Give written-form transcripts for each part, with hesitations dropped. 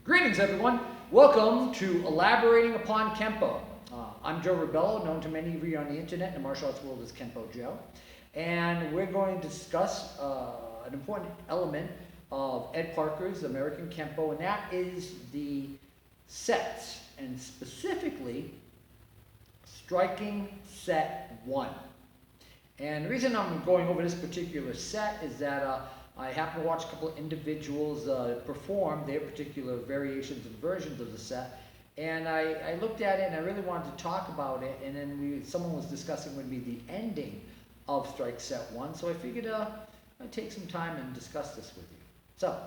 Greetings, everyone. Welcome to Elaborating Upon Kenpo. I'm Joe Rebelo, known to many of you on the internet in the martial arts world as Kenpojoe. And we're going to discuss an important element of Ed Parker's American Kenpo, and that is the sets, and specifically striking set 1. And the reason I'm going over this particular set is that I happened to watch a couple of individuals perform their particular variations and versions of the set, and I looked at it and I really wanted to talk about it, and then someone was discussing what would be the ending of strike set 1, so I figured I'd take some time and discuss this with you. So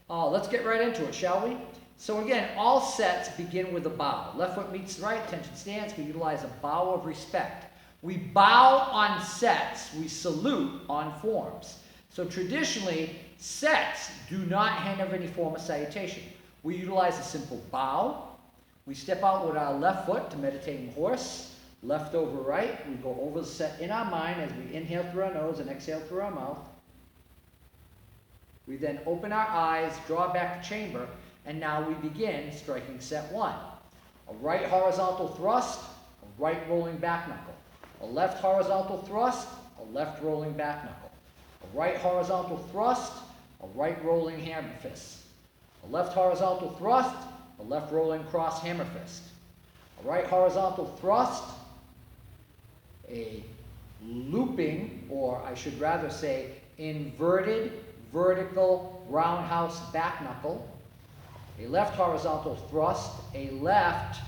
let's get right into it, shall we? So again, all sets begin with a bow. Left foot meets the right, attention stance, we utilize a bow of respect. We bow on sets, we salute on forms. So traditionally, sets do not have any form of salutation. We utilize a simple bow. We step out with our left foot to meditating horse, left over right. We go over the set in our mind as we inhale through our nose and exhale through our mouth. We then open our eyes, draw back the chamber, and now we begin striking set 1. A right horizontal thrust, a right rolling back knuckle. A left horizontal thrust, a left rolling back knuckle. A right horizontal thrust, a right rolling hammer fist. A left horizontal thrust, a left rolling cross hammer fist. A right horizontal thrust, a looping, or I should rather say inverted vertical roundhouse back knuckle. A left horizontal thrust, a left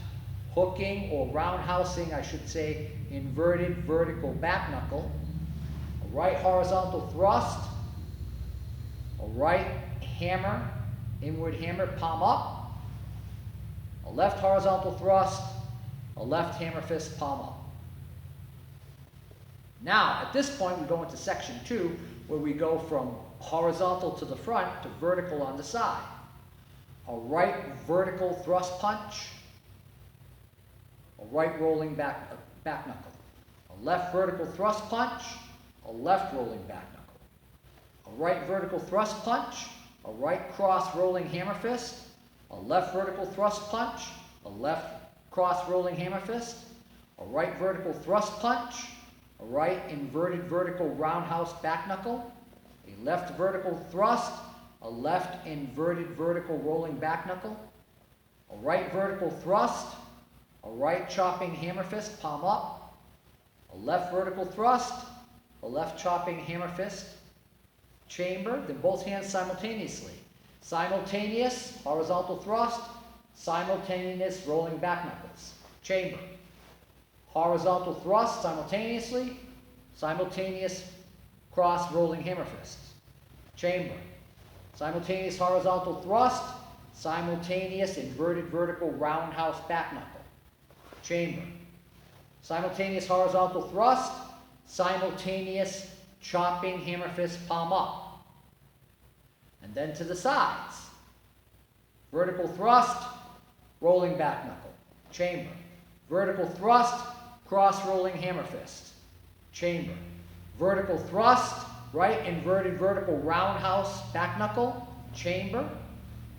hooking or roundhousing, I should say, inverted vertical back knuckle. A right horizontal thrust, a right hammer, inward hammer, palm up. A left horizontal thrust, a left hammer fist, palm up. Now, at this point, we go into section 2, where we go from horizontal to the front to vertical on the side. A right vertical thrust punch, a right rolling back knuckle. A left vertical thrust punch, a left rolling back knuckle. A right vertical thrust punch, a right cross rolling hammer fist. A left vertical thrust punch, a left cross rolling hammer fist. A right vertical thrust punch, a right inverted vertical roundhouse back knuckle. A left vertical thrust, a left inverted vertical rolling back knuckle. A right vertical thrust, a right chopping hammer fist, palm up. A left vertical thrust, a left chopping hammer fist. Chamber, then both hands simultaneously. Simultaneous horizontal thrust, simultaneous rolling back knuckles. Chamber. Horizontal thrust simultaneously, simultaneous cross rolling hammer fists. Chamber. Simultaneous horizontal thrust, simultaneous inverted vertical roundhouse back knuckle. Chamber. Simultaneous horizontal thrust, simultaneous chopping hammer fist, palm up. And then to the sides. Vertical thrust, rolling back knuckle. Chamber. Vertical thrust, cross rolling hammer fist. Chamber. Vertical thrust, right inverted vertical roundhouse back knuckle. Chamber.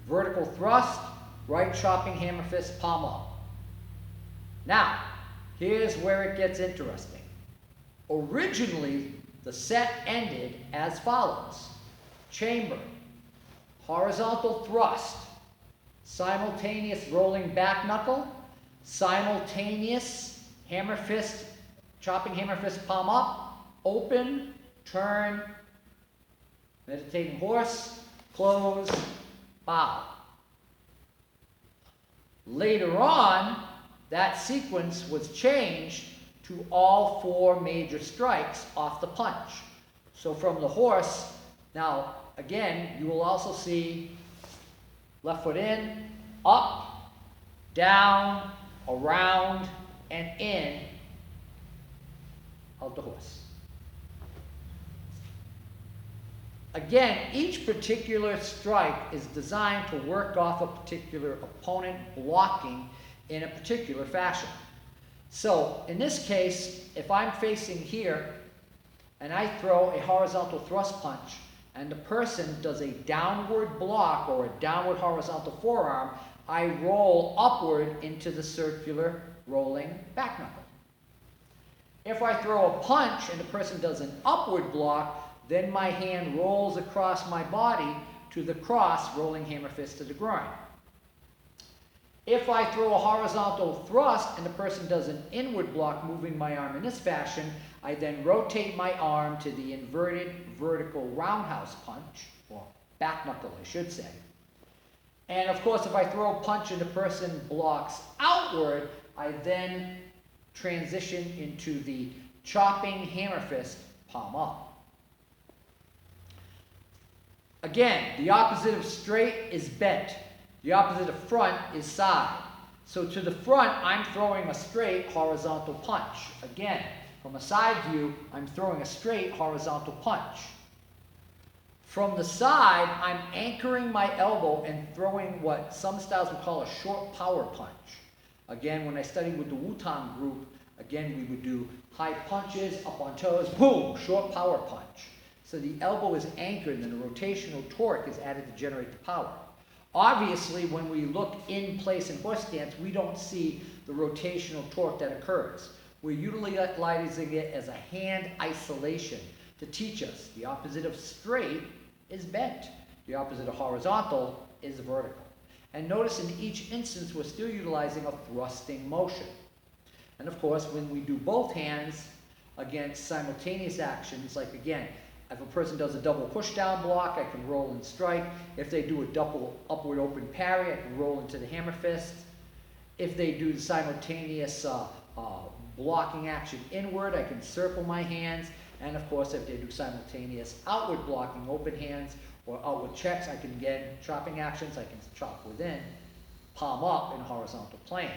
Vertical thrust, right chopping hammer fist, palm up. Now, here's where it gets interesting. Originally, the set ended as follows. Chamber. Horizontal thrust. Simultaneous rolling back knuckle. Simultaneous hammer fist, chopping hammer fist, palm up. Open, turn, meditating horse, close, bow. Later on, that sequence was changed to all 4 major strikes off the punch. So from the horse, now again, you will also see left foot in, up, down, around, and in of the horse. Again, each particular strike is designed to work off a particular opponent blocking in a particular fashion. So in this case, if I'm facing here and I throw a horizontal thrust punch and the person does a downward block or a downward horizontal forearm, I roll upward into the circular rolling back knuckle. If I throw a punch and the person does an upward block, then my hand rolls across my body to the cross rolling hammer fist to the groin. If I throw a horizontal thrust and the person does an inward block, moving my arm in this fashion, I then rotate my arm to the inverted vertical roundhouse punch, or back knuckle I should say. And of course, if I throw a punch and the person blocks outward, I then transition into the chopping hammer fist, palm up. Again, the opposite of straight is bent. The opposite of front is side. So to the front, I'm throwing a straight horizontal punch. Again, from a side view, I'm throwing a straight horizontal punch. From the side, I'm anchoring my elbow and throwing what some styles would call a short power punch. Again, when I studied with the Wu-Tang group, again, we would do high punches, up on toes, boom, short power punch. So the elbow is anchored and the rotational torque is added to generate the power. Obviously, when we look in place in horse stance, we don't see the rotational torque that occurs. We're utilizing it as a hand isolation to teach us the opposite of straight is bent. The opposite of horizontal is vertical. And notice in each instance, we're still utilizing a thrusting motion. And of course, when we do both hands against simultaneous actions, like again, if a person does a double push down block, I can roll and strike. If they do a double upward open parry, I can roll into the hammer fist. If they do the simultaneous blocking action inward, I can circle my hands. And of course, if they do simultaneous outward blocking, open hands, or outward checks, I can again, chopping actions, I can chop within, palm up in a horizontal plane.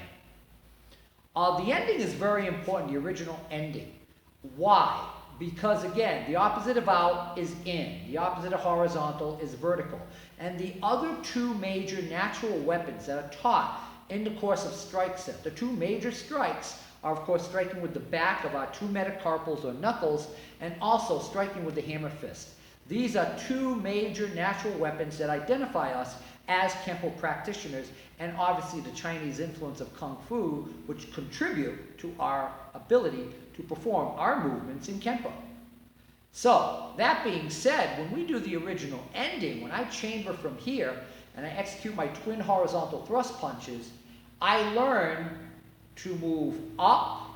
The ending is very important, the original ending. Why? Because again, the opposite of out is in, the opposite of horizontal is vertical. And the other two major natural weapons that are taught in the course of strike set, the two major strikes are of course striking with the back of our two metacarpals or knuckles, and also striking with the hammer fist. These are two major natural weapons that identify us as Kenpo practitioners, and obviously the Chinese influence of Kung Fu, which contribute to our ability to perform our movements in Kenpo. So, that being said, when we do the original ending, when I chamber from here and I execute my twin horizontal thrust punches, I learn to move up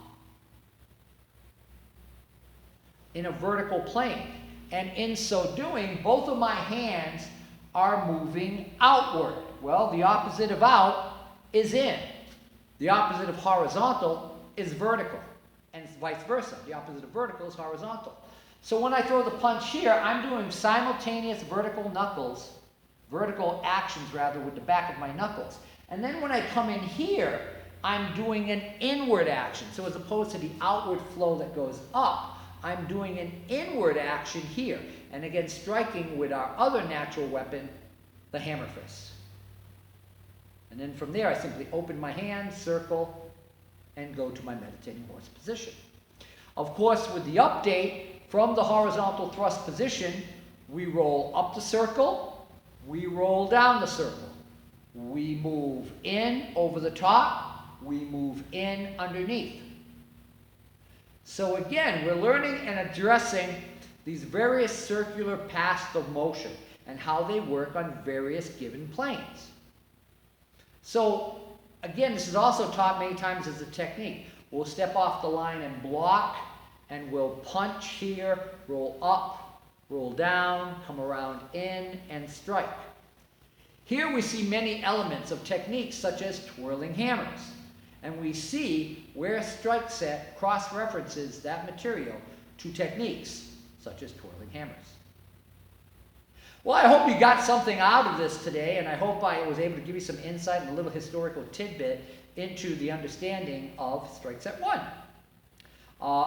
in a vertical plane. And in so doing, both of my hands are moving outward. Well, the opposite of out is in. The opposite of horizontal is vertical. And vice versa. The opposite of vertical is horizontal. So when I throw the punch here, I'm doing simultaneous vertical actions rather, with the back of my knuckles. And then when I come in here, I'm doing an inward action. So as opposed to the outward flow that goes up, I'm doing an inward action here. And again, striking with our other natural weapon, the hammer fist. And then from there, I simply open my hand, circle, and go to my meditating horse position. Of course, with the update, from the horizontal thrust position, we roll up the circle, we roll down the circle. We move in over the top, we move in underneath. So again, we're learning and addressing these various circular paths of motion and how they work on various given planes. So again, this is also taught many times as a technique. We'll step off the line and block, and we'll punch here, roll up, roll down, come around in, and strike. Here we see many elements of techniques such as twirling hammers. And we see where strike set cross-references that material to techniques such as twirling hammers. Well, I hope you got something out of this today, and I hope I was able to give you some insight and a little historical tidbit into the understanding of strike set 1.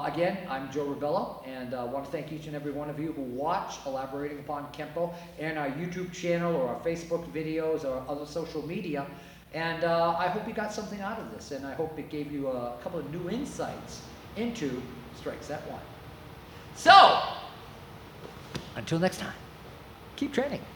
Again, I'm Joe Rebelo, and I want to thank each and every one of you who watch Elaborating Upon Kenpo and our YouTube channel or our Facebook videos or other social media. And I hope you got something out of this, and I hope it gave you a couple of new insights into strike set 1. So, until next time. keep training.